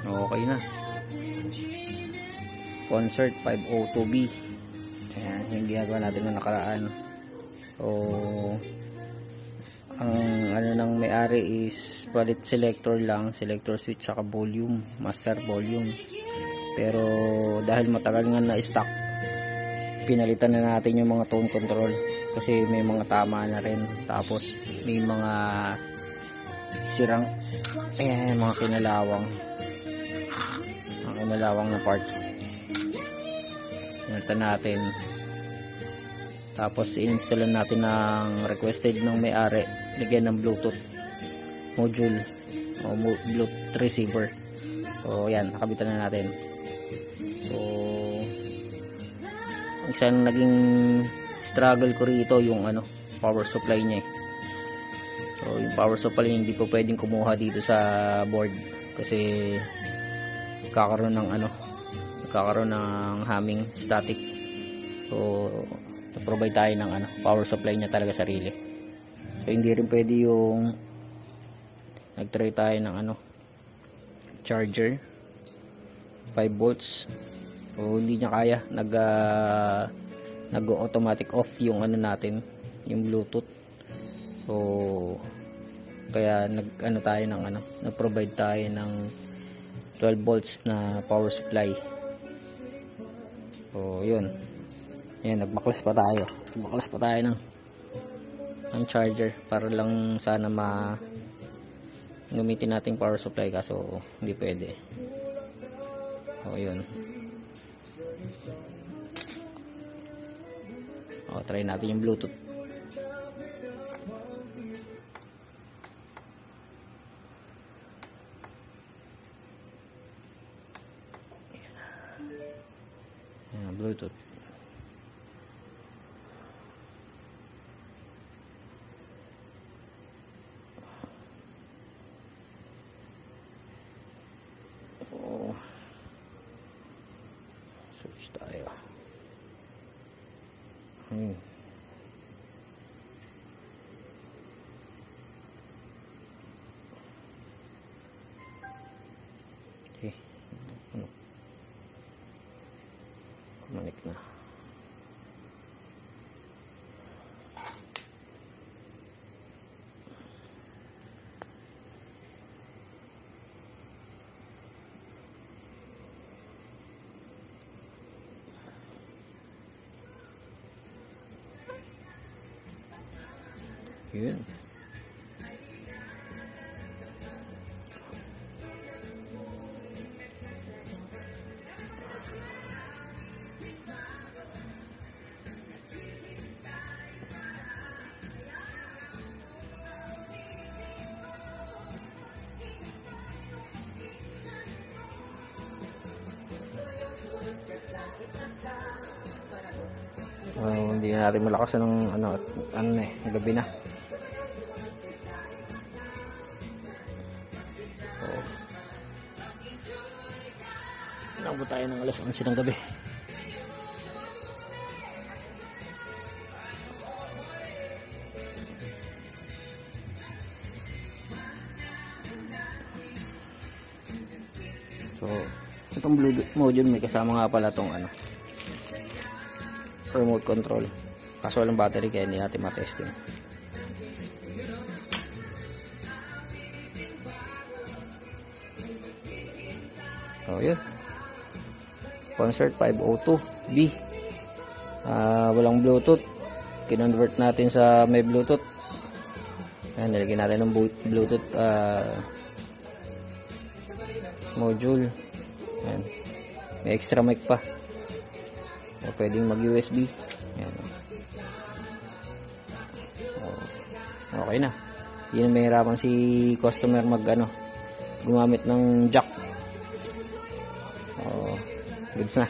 Okay na. Concert 502B. Ayan, yung ginagawa natin nung nakaraan. So, ang ano nang may-ari is palit selector lang, selector switch saka volume, master volume. Pero dahil matagal nga na stock, pinalitan na natin yung mga tone control kasi may mga tama na rin, tapos may mga sirang mga kinalawang na parts. Pinalitan natin, tapos i-installan natin ng requested ng may-ari, lagyan ng Bluetooth module o Bluetooth receiver. So yan, nakabitan na natin. So isang naging struggle ko rito yung power supply niya. So yung power supply hindi po pwedeng kumuha dito sa board kasi kakaroon ng humming static. So provide tayo ng power supply niya talaga sarili. So hindi rin pwede yung nagtry tayo ng charger 5 volts. So hindi niya kaya, nag-automatic off yung natin, yung Bluetooth. So kaya nag-provide tayo ng 12 volts na power supply. So yun. Ayan, nagmaklas pa tayo ng charger para lang sana gamitin nating power supply, kaso hindi pwede. So yun. Try natin yung Bluetooth. Ayan, Bluetooth. Search tayo. Okay. Connect na. Yun. Hindi na natin malakas ng gabi na. Inabot tayo ng alas 11 ng gabi. So itong Bluetooth module may kasama nga pala tong remote control, kaso walang battery kaya hindi natin matesting. So yun, Concert 502B. Walang Bluetooth, kinonvert natin sa may Bluetooth. Ayan, nilagyan natin ng Bluetooth module. Ayan, may extra mic pa, o pwedeng mag USB. Ayan. Okay na, hindi na mahirapan si customer gumamit ng jack. Goods na.